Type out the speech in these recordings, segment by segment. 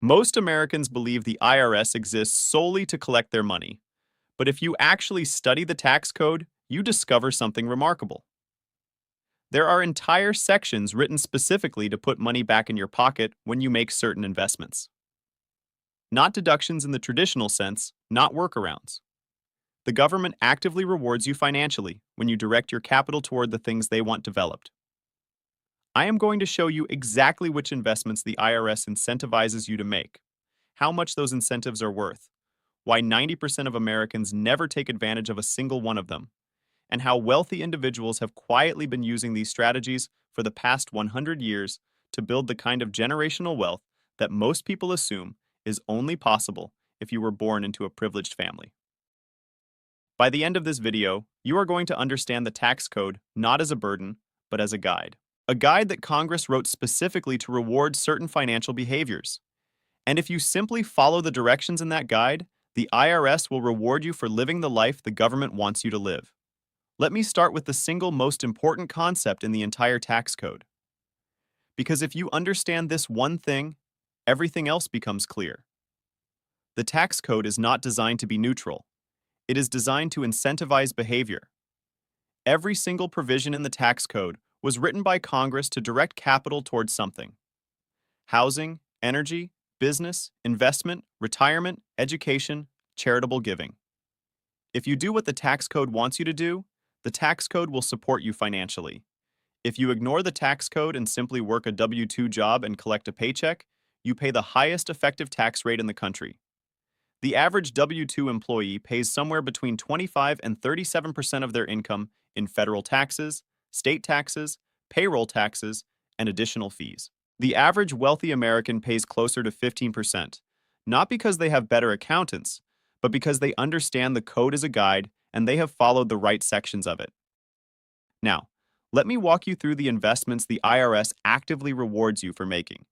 Most Americans believe the IRS exists solely to collect their money. But if you actually study the tax code, you discover something remarkable. There are entire sections written specifically to put money back in your pocket when you make certain investments. Not deductions in the traditional sense, not workarounds. The government actively rewards you financially when you direct your capital toward the things they want developed. I am going to show you exactly which investments the IRS incentivizes you to make, how much those incentives are worth, why 90% of Americans never take advantage of a single one of them, and how wealthy individuals have quietly been using these strategies for the past 100 years to build the kind of generational wealth that most people assume is only possible if you were born into a privileged family. By the end of this video, you are going to understand the tax code not as a burden, but as a guide. A guide that Congress wrote specifically to reward certain financial behaviors. And if you simply follow the directions in that guide, the IRS will reward you for living the life the government wants you to live. Let me start with the single most important concept in the entire tax code. Because if you understand this one thing, everything else becomes clear. The tax code is not designed to be neutral. It is designed to incentivize behavior. Every single provision in the tax code was written by Congress to direct capital towards something. Housing, energy, business, investment, retirement, education, charitable giving. If you do what the tax code wants you to do, the tax code will support you financially. If you ignore the tax code and simply work a W-2 job and collect a paycheck, you pay the highest effective tax rate in the country. The average W-2 employee pays somewhere between 25 and 37% of their income in federal taxes, state taxes, payroll taxes, and additional fees. The average wealthy American pays closer to 15%, not because they have better accountants, but because they understand the code as a guide and they have followed the right sections of it. Now, let me walk you through the investments the IRS actively rewards you for making.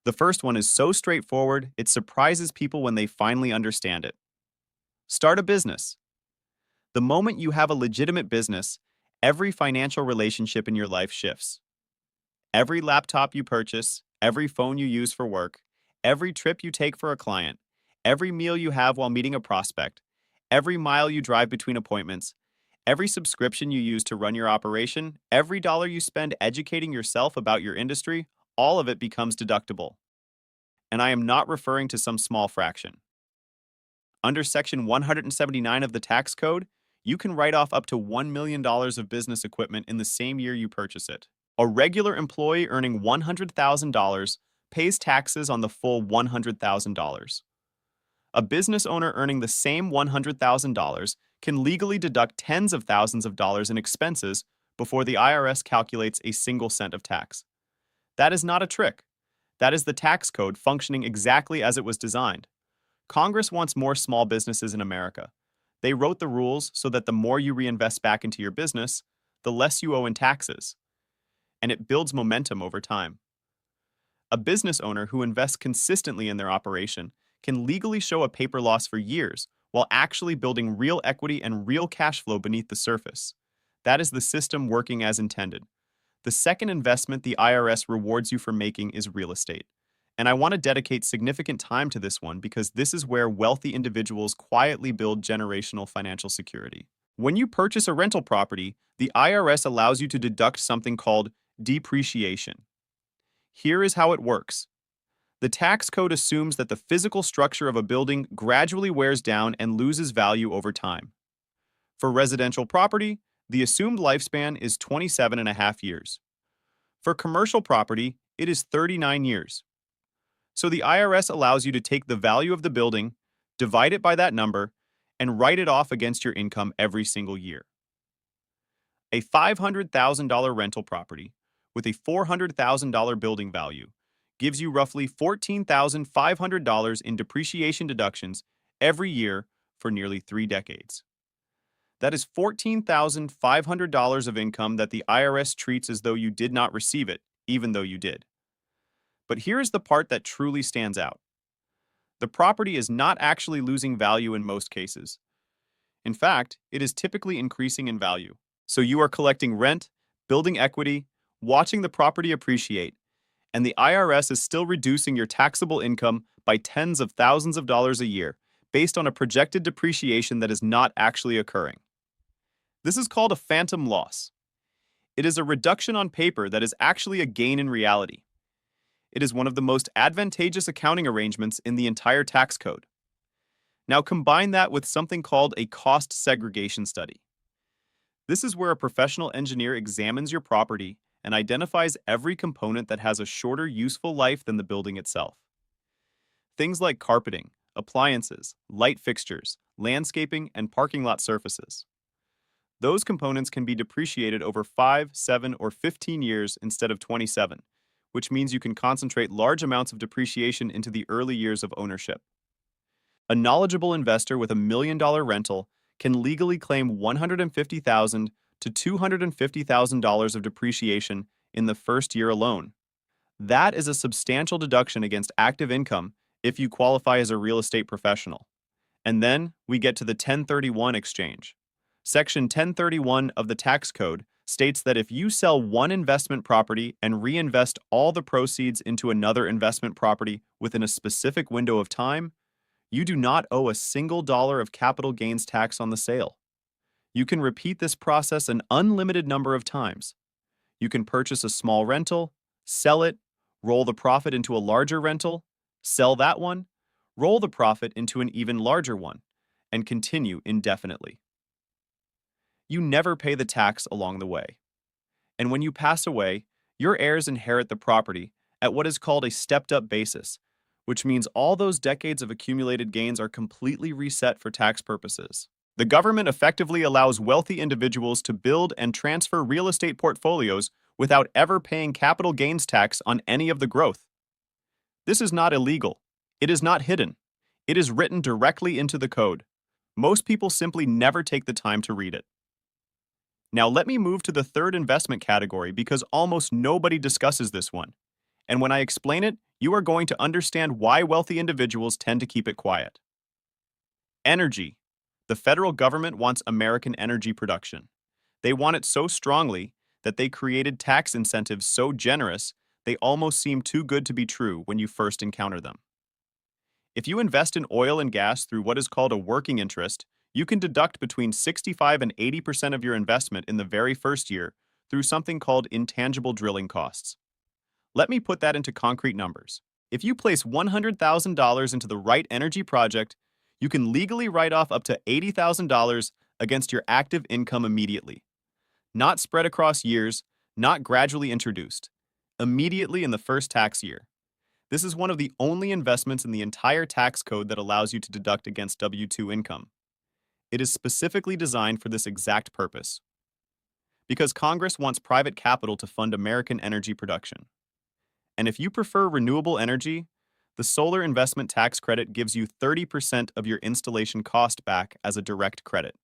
The first one is so straightforward, it surprises people when they finally understand it. Start a business. The moment you have a legitimate business, every financial relationship in your life shifts. Every laptop you purchase, every phone you use for work, every trip you take for a client, every meal you have while meeting a prospect, every mile you drive between appointments, every subscription you use to run your operation, every dollar you spend educating yourself about your industry, all of it becomes deductible. And I am not referring to some small fraction. Under Section 179 of the tax code, you can write off up to $1 million of business equipment in the same year you purchase it. A regular employee earning $100,000 pays taxes on the full $100,000. A business owner earning the same $100,000 can legally deduct tens of thousands of dollars in expenses before the IRS calculates a single cent of tax. That is not a trick. That is the tax code functioning exactly as it was designed. Congress wants more small businesses in America. They wrote the rules so that the more you reinvest back into your business, the less you owe in taxes. And it builds momentum over time. A business owner who invests consistently in their operation can legally show a paper loss for years while actually building real equity and real cash flow beneath the surface. That is the system working as intended. The second investment the IRS rewards you for making is real estate. And I want to dedicate significant time to this one because this is where wealthy individuals quietly build generational financial security. When you purchase a rental property, the IRS allows you to deduct something called depreciation. Here is how it works. The tax code assumes that the physical structure of a building gradually wears down and loses value over time. For residential property, the assumed lifespan is 27 and a half years. For commercial property, it is 39 years. So the IRS allows you to take the value of the building, divide it by that number, and write it off against your income every single year. A $500,000 rental property with a $400,000 building value gives you roughly $14,500 in depreciation deductions every year for nearly 3 decades. That is $14,500 of income that the IRS treats as though you did not receive it, even though you did. But here is the part that truly stands out. The property is not actually losing value in most cases. In fact, it is typically increasing in value. So you are collecting rent, building equity, watching the property appreciate, and the IRS is still reducing your taxable income by tens of thousands of dollars a year based on a projected depreciation that is not actually occurring. This is called a phantom loss. It is a reduction on paper that is actually a gain in reality. It is one of the most advantageous accounting arrangements in the entire tax code. Now combine that with something called a cost segregation study. This is where a professional engineer examines your property and identifies every component that has a shorter useful life than the building itself. Things like carpeting, appliances, light fixtures, landscaping, and parking lot surfaces. Those components can be depreciated over 5, 7, or 15 years instead of 27, which means you can concentrate large amounts of depreciation into the early years of ownership. A knowledgeable investor with $1 million rental can legally claim $150,000 to $250,000 of depreciation in the first year alone. That is a substantial deduction against active income if you qualify as a real estate professional. And then we get to the 1031 exchange. Section 1031 of the tax code states that if you sell one investment property and reinvest all the proceeds into another investment property within a specific window of time, you do not owe a single dollar of capital gains tax on the sale. You can repeat this process an unlimited number of times. You can purchase a small rental, sell it, roll the profit into a larger rental, sell that one, roll the profit into an even larger one, and continue indefinitely. You never pay the tax along the way. And when you pass away, your heirs inherit the property at what is called a stepped-up basis, which means all those decades of accumulated gains are completely reset for tax purposes. The government effectively allows wealthy individuals to build and transfer real estate portfolios without ever paying capital gains tax on any of the growth. This is not illegal. It is not hidden. It is written directly into the code. Most people simply never take the time to read it. Now let me move to the third investment category because almost nobody discusses this one. And when I explain it, you are going to understand why wealthy individuals tend to keep it quiet. Energy. The federal government wants American energy production. They want it so strongly that they created tax incentives so generous they almost seem too good to be true when you first encounter them. If you invest in oil and gas through what is called a working interest, you can deduct between 65 and 80% of your investment in the very first year through something called intangible drilling costs. Let me put that into concrete numbers. If you place $100,000 into the right energy project, you can legally write off up to $80,000 against your active income immediately. Not spread across years, not gradually introduced. Immediately in the first tax year. This is one of the only investments in the entire tax code that allows you to deduct against W-2 income. It is specifically designed for this exact purpose. Because Congress wants private capital to fund American energy production. And if you prefer renewable energy, the solar investment tax credit gives you 30% of your installation cost back as a direct credit.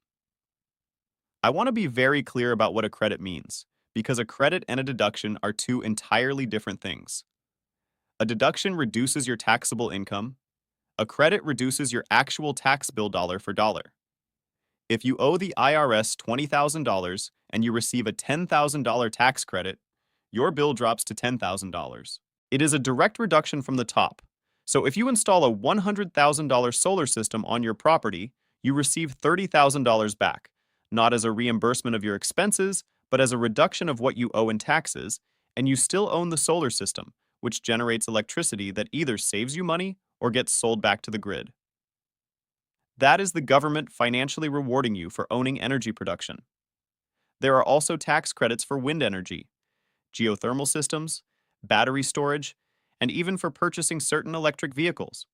I want to be very clear about what a credit means, because a credit and a deduction are two entirely different things. A deduction reduces your taxable income. A credit reduces your actual tax bill dollar for dollar. If you owe the IRS $20,000 and you receive a $10,000 tax credit, your bill drops to $10,000. It is a direct reduction from the top. So if you install a $100,000 solar system on your property, you receive $30,000 back, not as a reimbursement of your expenses, but as a reduction of what you owe in taxes, and you still own the solar system, which generates electricity that either saves you money or gets sold back to the grid. That is the government financially rewarding you for owning energy production. There are also tax credits for wind energy, geothermal systems, battery storage, and even for purchasing certain electric vehicles.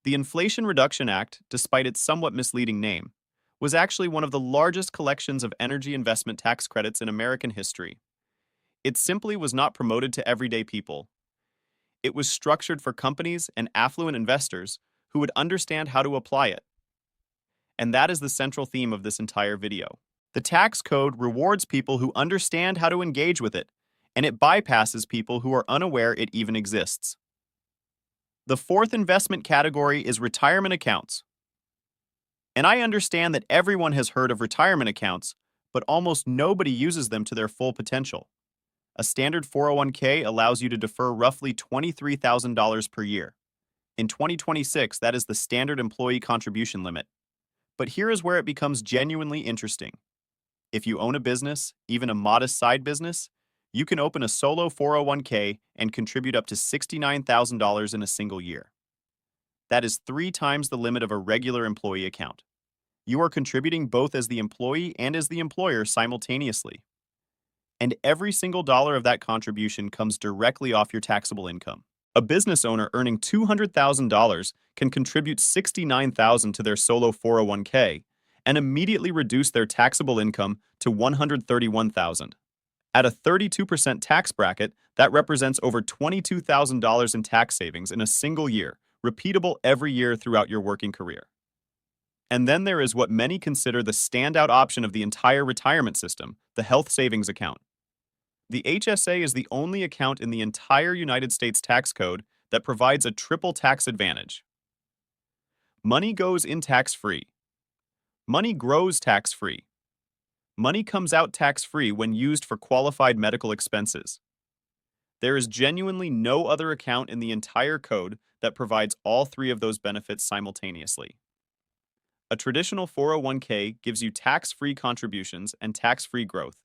The Inflation Reduction Act, despite its somewhat misleading name, was actually one of the largest collections of energy investment tax credits in American history. It simply was not promoted to everyday people. It was structured for companies and affluent investors who would understand how to apply it. And that is the central theme of this entire video. The tax code rewards people who understand how to engage with it, and it bypasses people who are unaware it even exists. The fourth investment category is retirement accounts. And I understand that everyone has heard of retirement accounts, but almost nobody uses them to their full potential. A standard 401k allows you to defer roughly $23,000 per year. In 2026, that is the standard employee contribution limit. But here is where it becomes genuinely interesting. If you own a business, even a modest side business, you can open a solo 401k and contribute up to $69,000 in a single year. That is 3 times the limit of a regular employee account. You are contributing both as the employee and as the employer simultaneously. And every single dollar of that contribution comes directly off your taxable income. A business owner earning $200,000 can contribute $69,000 to their solo 401k and immediately reduce their taxable income to $131,000. At a 32% tax bracket, that represents over $22,000 in tax savings in a single year, repeatable every year throughout your working career. And then there is what many consider the standout option of the entire retirement system, the health savings account. The HSA is the only account in the entire United States tax code that provides a triple tax advantage. Money goes in tax-free. Money grows tax-free. Money comes out tax-free when used for qualified medical expenses. There is genuinely no other account in the entire code that provides all 3 of those benefits simultaneously. A traditional 401k gives you tax-free contributions and tax-free growth,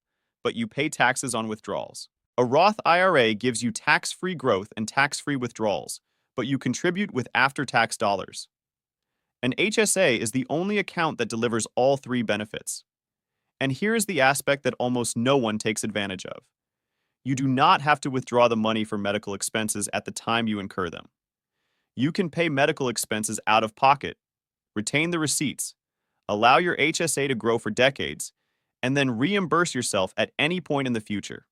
but you pay taxes on withdrawals. A Roth IRA gives you tax-free growth and tax-free withdrawals, but you contribute with after-tax dollars. An HSA is the only account that delivers all 3 benefits. And here is the aspect that almost no one takes advantage of. You do not have to withdraw the money for medical expenses at the time you incur them. You can pay medical expenses out of pocket, retain the receipts, allow your HSA to grow for decades, and then reimburse yourself at any point in the future.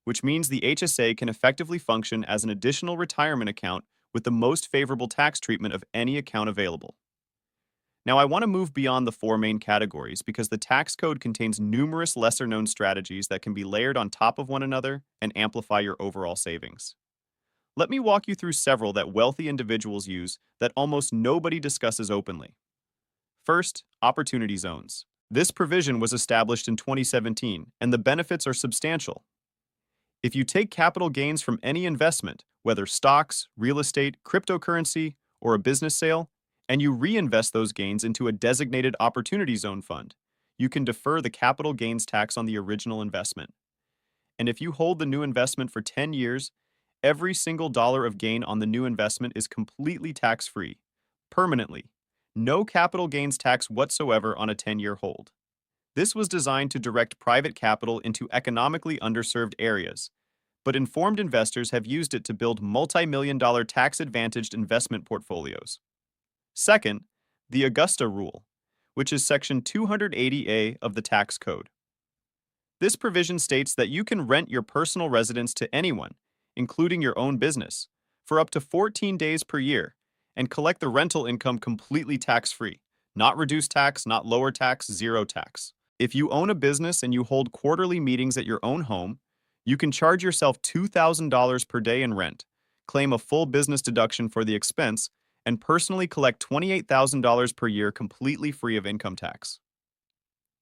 Which means the HSA can effectively function as an additional retirement account with the most favorable tax treatment of any account available. Now, I want to move beyond the 4 main categories because the tax code contains numerous lesser-known strategies that can be layered on top of one another and amplify your overall savings. Let me walk you through several that wealthy individuals use that almost nobody discusses openly. First, opportunity zones. This provision was established in 2017, and the benefits are substantial. If you take capital gains from any investment, whether stocks, real estate, cryptocurrency, or a business sale, and you reinvest those gains into a designated opportunity zone fund, you can defer the capital gains tax on the original investment. And if you hold the new investment for 10 years, every single dollar of gain on the new investment is completely tax-free, permanently. No capital gains tax whatsoever on a 10-year hold. This was designed to direct private capital into economically underserved areas, but informed investors have used it to build multi-million-dollar tax-advantaged investment portfolios. Second, the Augusta Rule, which is Section 280A of the tax code. This provision states that you can rent your personal residence to anyone, including your own business, for up to 14 days per year, and collect the rental income completely tax-free. Not reduced tax, not lower tax, zero tax. If you own a business and you hold quarterly meetings at your own home, you can charge yourself $2,000 per day in rent, claim a full business deduction for the expense, and personally collect $28,000 per year completely free of income tax.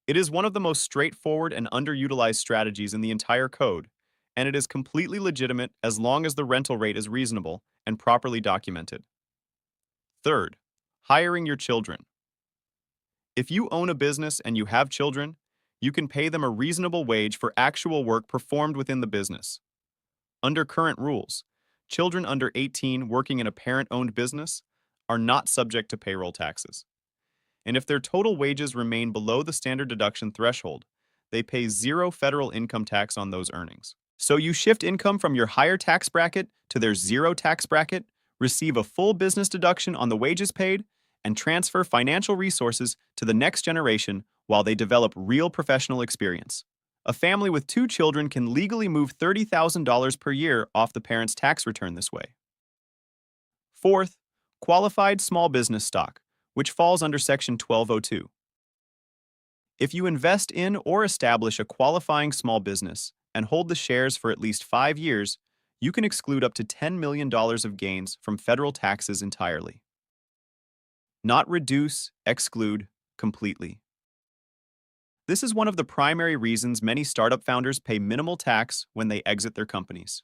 It is one of the most straightforward and underutilized strategies in the entire code, and it is completely legitimate as long as the rental rate is reasonable and properly documented. Third, hiring your children. If you own a business and you have children, you can pay them a reasonable wage for actual work performed within the business. Under current rules, children under 18 working in a parent-owned business are not subject to payroll taxes. And if their total wages remain below the standard deduction threshold, they pay 0 federal income tax on those earnings. So you shift income from your higher tax bracket to their 0 tax bracket, receive a full business deduction on the wages paid, and transfer financial resources to the next generation while they develop real professional experience. A family with 2 children can legally move $30,000 per year off the parent's tax return this way. Fourth, qualified small business stock, which falls under Section 1202. If you invest in or establish a qualifying small business and hold the shares for at least 5 years, you can exclude up to $10 million of gains from federal taxes entirely. Not reduce, exclude, completely. This is one of the primary reasons many startup founders pay minimal tax when they exit their companies.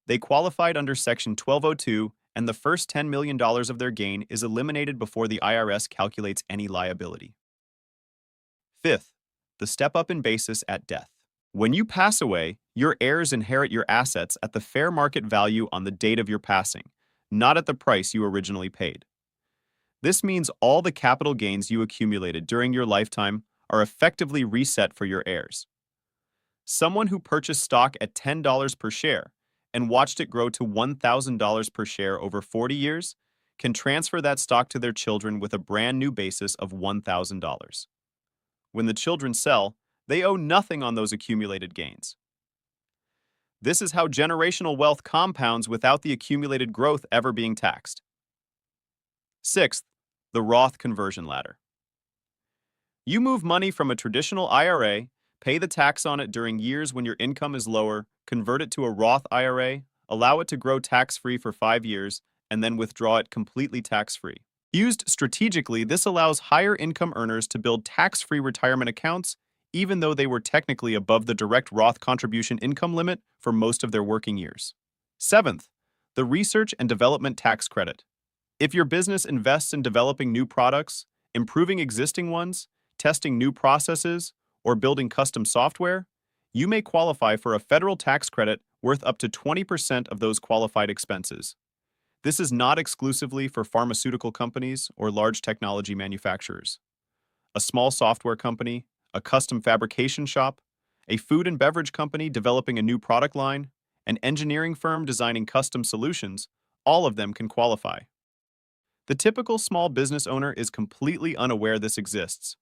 They qualified under Section 1202, and the first $10 million of their gain is eliminated before the IRS calculates any liability. Fifth, the step up in basis at death. When you pass away, your heirs inherit your assets at the fair market value on the date of your passing, not at the price you originally paid. This means all the capital gains you accumulated during your lifetime are effectively reset for your heirs. Someone who purchased stock at $10 per share and watched it grow to $1,000 per share over 40 years can transfer that stock to their children with a brand new basis of $1,000. When the children sell, they owe nothing on those accumulated gains. This is how generational wealth compounds without the accumulated growth ever being taxed. Sixth, the Roth conversion ladder. You move money from a traditional IRA, pay the tax on it during years when your income is lower, convert it to a Roth IRA, allow it to grow tax-free for 5 years, and then withdraw it completely tax-free. Used strategically, this allows higher income earners to build tax-free retirement accounts even though they were technically above the direct Roth contribution income limit for most of their working years. Seventh, the research and development tax credit. If your business invests in developing new products, improving existing ones, testing new processes, or building custom software, you may qualify for a federal tax credit worth up to 20% of those qualified expenses. This is not exclusively for pharmaceutical companies or large technology manufacturers. A small software company, a custom fabrication shop, a food and beverage company developing a new product line, an engineering firm designing custom solutions, all of them can qualify. The typical small business owner is completely unaware this exists.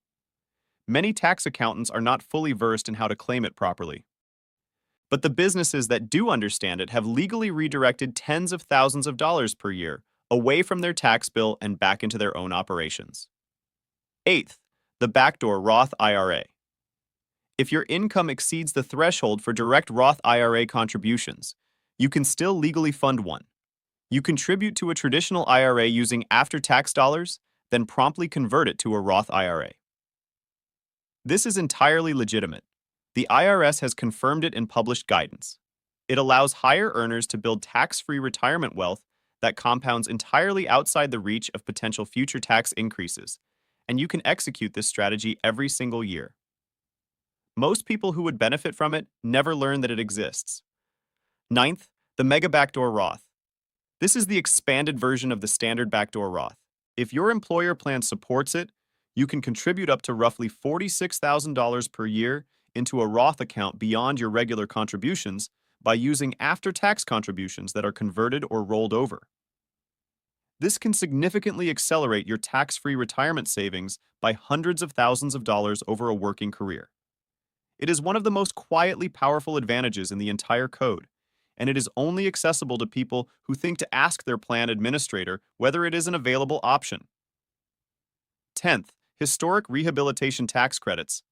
Many tax accountants are not fully versed in how to claim it properly. But the businesses that do understand it have legally redirected tens of thousands of dollars per year away from their tax bill and back into their own operations. Eighth, the backdoor Roth IRA. If your income exceeds the threshold for direct Roth IRA contributions, you can still legally fund one. You contribute to a traditional IRA using after-tax dollars, then promptly convert it to a Roth IRA. This is entirely legitimate. The IRS has confirmed it in published guidance. It allows higher earners to build tax-free retirement wealth that compounds entirely outside the reach of potential future tax increases, and you can execute this strategy every single year. Most people who would benefit from it never learn that it exists. Ninth, the Mega Backdoor Roth. This is the expanded version of the standard backdoor Roth. If your employer plan supports it, you can contribute up to roughly $46,000 per year into a Roth account beyond your regular contributions by using after-tax contributions that are converted or rolled over. This can significantly accelerate your tax-free retirement savings by hundreds of thousands of dollars over a working career. It is one of the most quietly powerful advantages in the entire code, and it is only accessible to people who think to ask their plan administrator whether it is an available option. 10th, historic rehabilitation tax credits.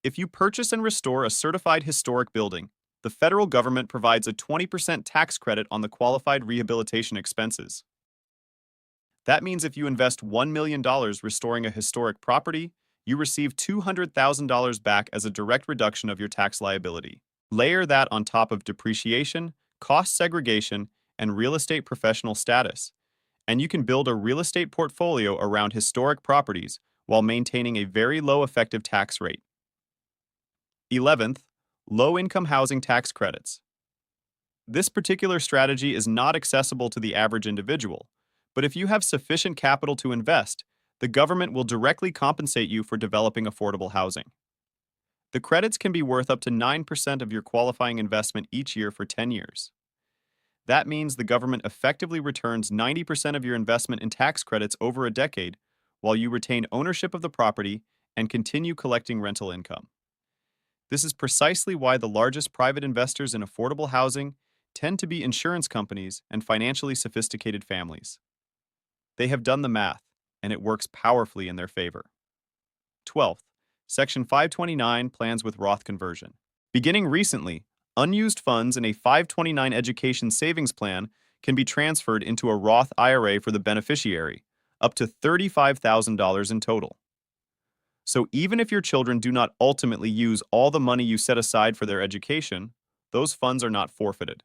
If you purchase and restore a certified historic building, the federal government provides a 20% tax credit on the qualified rehabilitation expenses. That means if you invest $1 million restoring a historic property, you receive $200,000 back as a direct reduction of your tax liability. Layer that on top of depreciation, cost segregation, and real estate professional status, and you can build a real estate portfolio around historic properties while maintaining a very low effective tax rate. 11th, low-income housing tax credits. This particular strategy is not accessible to the average individual, but if you have sufficient capital to invest, the government will directly compensate you for developing affordable housing. The credits can be worth up to 9% of your qualifying investment each year for 10 years. That means the government effectively returns 90% of your investment in tax credits over a decade, while you retain ownership of the property and continue collecting rental income. This is precisely why the largest private investors in affordable housing tend to be insurance companies and financially sophisticated families. They have done the math, and it works powerfully in their favor. 12th, Section 529 plans with Roth conversion. Beginning recently, unused funds in a 529 education savings plan can be transferred into a Roth IRA for the beneficiary, up to $35,000 in total. So even if your children do not ultimately use all the money you set aside for their education, those funds are not forfeited.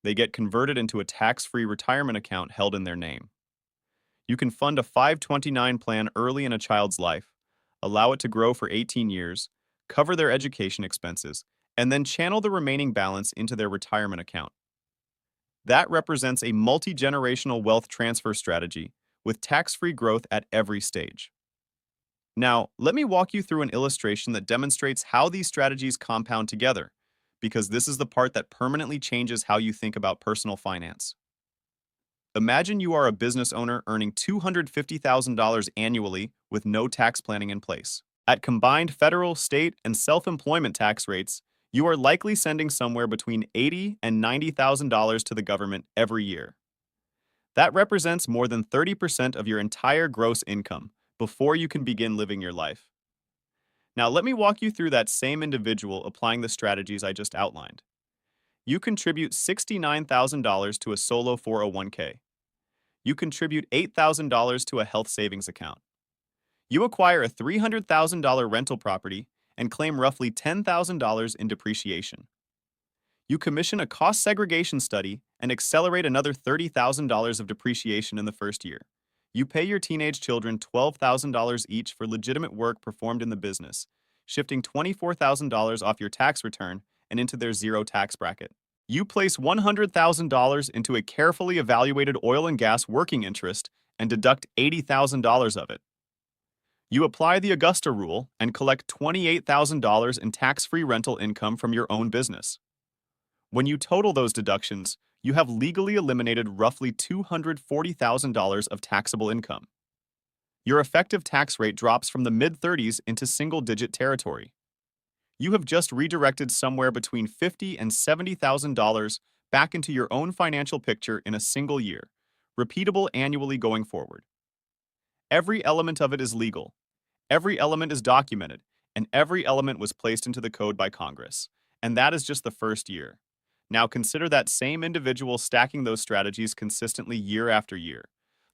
They get converted into a tax-free retirement account held in their name. You can fund a 529 plan early in a child's life, allow it to grow for 18 years, cover their education expenses, and then channel the remaining balance into their retirement account. That represents a multi-generational wealth transfer strategy with tax-free growth at every stage. Now, let me walk you through an illustration that demonstrates how these strategies compound together, because this is the part that permanently changes how you think about personal finance. Imagine you are a business owner earning $250,000 annually with no tax planning in place. At combined federal, state, and self-employment tax rates, you are likely sending somewhere between $80,000 and $90,000 to the government every year. That represents more than 30% of your entire gross income before you can begin living your life. Now, let me walk you through that same individual applying the strategies I just outlined. You contribute $69,000 to a solo 401k. You contribute $8,000 to a health savings account. You acquire a $300,000 rental property and claim roughly $10,000 in depreciation. You commission a cost segregation study and accelerate another $30,000 of depreciation in the first year. You pay your teenage children $12,000 each for legitimate work performed in the business, shifting $24,000 off your tax return and into their zero tax bracket. You place $100,000 into a carefully evaluated oil and gas working interest and deduct $80,000 of it. You apply the Augusta rule and collect $28,000 in tax-free rental income from your own business. When you total those deductions, you have legally eliminated roughly $240,000 of taxable income. Your effective tax rate drops from the mid-30s into single-digit territory. You have just redirected somewhere between $50,000 and $70,000 back into your own financial picture in a single year, repeatable annually going forward. Every element of it is legal. Every element is documented, and every element was placed into the code by Congress. And that is just the first year. Now consider that same individual stacking those strategies consistently year after year.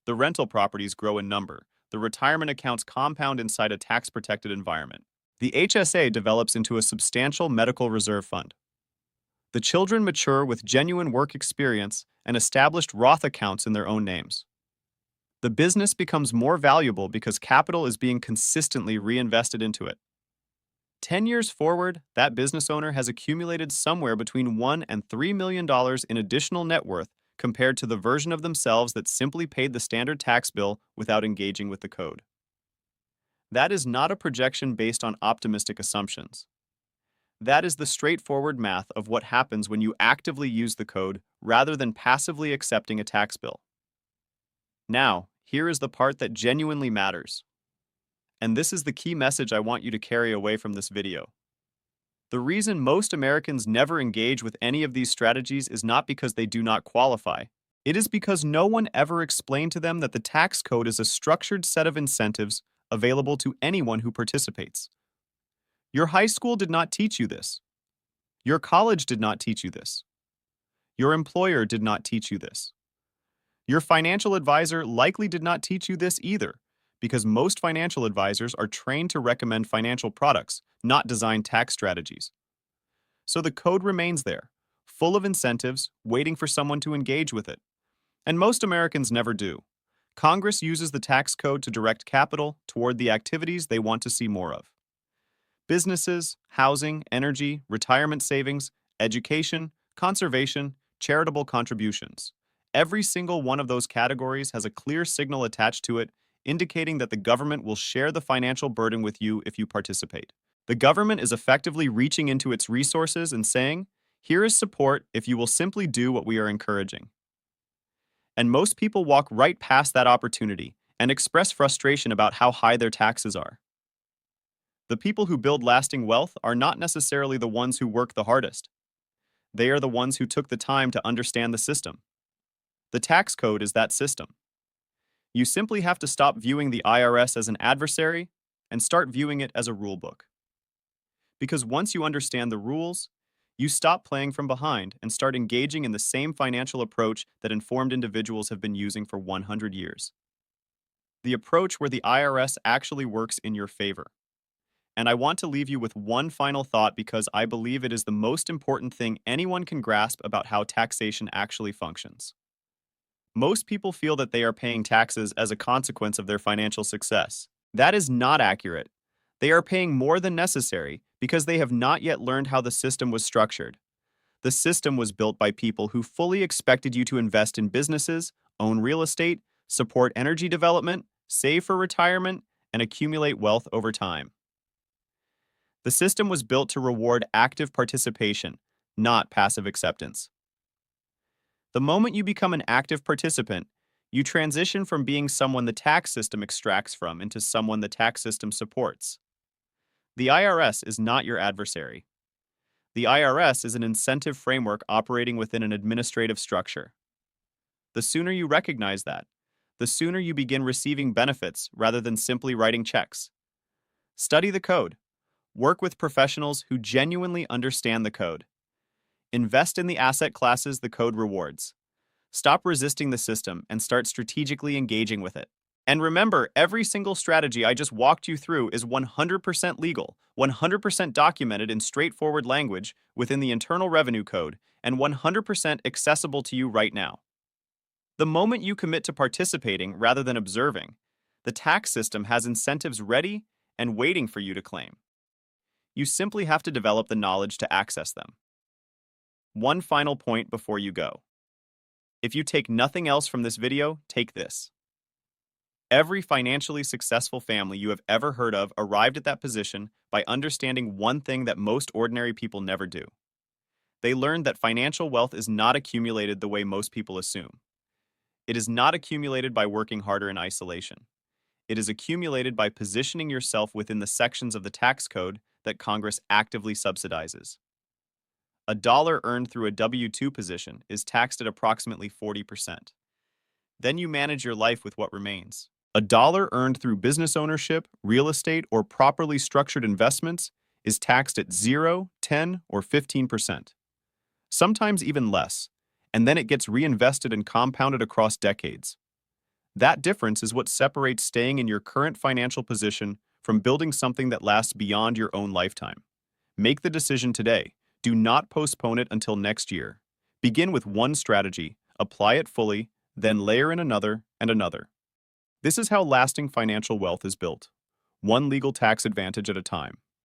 The rental properties grow in number. The retirement accounts compound inside a tax-protected environment. The HSA develops into a substantial medical reserve fund. The children mature with genuine work experience and established Roth accounts in their own names. The business becomes more valuable because capital is being consistently reinvested into it. 10 years forward, that business owner has accumulated somewhere between $1 and $3 million in additional net worth compared to the version of themselves that simply paid the standard tax bill without engaging with the code. That is not a projection based on optimistic assumptions. That is the straightforward math of what happens when you actively use the code rather than passively accepting a tax bill. Now, here is the part that genuinely matters. And this is the key message I want you to carry away from this video. The reason most Americans never engage with any of these strategies is not because they do not qualify. It is because no one ever explained to them that the tax code is a structured set of incentives available to anyone who participates. Your high school did not teach you this. Your college did not teach you this. Your employer did not teach you this. Your financial advisor likely did not teach you this either, because most financial advisors are trained to recommend financial products, not design tax strategies. So the code remains there, full of incentives, waiting for someone to engage with it. And most Americans never do. Congress uses the tax code to direct capital toward the activities they want to see more of. Businesses, housing, energy, retirement savings, education, conservation, charitable contributions. Every single one of those categories has a clear signal attached to it indicating that the government will share the financial burden with you if you participate. The government is effectively reaching into its resources and saying, here is support if you will simply do what we are encouraging. And most people walk right past that opportunity and express frustration about how high their taxes are. The people who build lasting wealth are not necessarily the ones who work the hardest. They are the ones who took the time to understand the system. The tax code is that system. You simply have to stop viewing the IRS as an adversary and start viewing it as a rulebook. Because once you understand the rules, you stop playing from behind and start engaging in the same financial approach that informed individuals have been using for 100 years. The approach where the IRS actually works in your favor. And I want to leave you with one final thought because I believe it is the most important thing anyone can grasp about how taxation actually functions. Most people feel that they are paying taxes as a consequence of their financial success. That is not accurate. They are paying more than necessary because they have not yet learned how the system was structured. The system was built by people who fully expected you to invest in businesses, own real estate, support energy development, save for retirement, and accumulate wealth over time. The system was built to reward active participation, not passive acceptance. The moment you become an active participant, you transition from being someone the tax system extracts from into someone the tax system supports. The IRS is not your adversary. The IRS is an incentive framework operating within an administrative structure. The sooner you recognize that, the sooner you begin receiving benefits rather than simply writing checks. Study the code. Work with professionals who genuinely understand the code. Invest in the asset classes the code rewards. Stop resisting the system and start strategically engaging with it. And remember, every single strategy I just walked you through is 100% legal, 100% documented in straightforward language within the Internal Revenue Code, and 100% accessible to you right now. The moment you commit to participating rather than observing, the tax system has incentives ready and waiting for you to claim. You simply have to develop the knowledge to access them. One final point before you go. If you take nothing else from this video, take this. Every financially successful family you have ever heard of arrived at that position by understanding one thing that most ordinary people never do. They learned that financial wealth is not accumulated the way most people assume. It is not accumulated by working harder in isolation. It is accumulated by positioning yourself within the sections of the tax code that Congress actively subsidizes. A dollar earned through a W-2 position is taxed at approximately 40%. Then you manage your life with what remains. A dollar earned through business ownership, real estate, or properly structured investments is taxed at 0, 10, or 15%. Sometimes even less, and then it gets reinvested and compounded across decades. That difference is what separates staying in your current financial position from building something that lasts beyond your own lifetime. Make the decision today. Do not postpone it until next year. Begin with one strategy, apply it fully, then layer in another and another. This is how lasting financial wealth is built, one legal tax advantage at a time.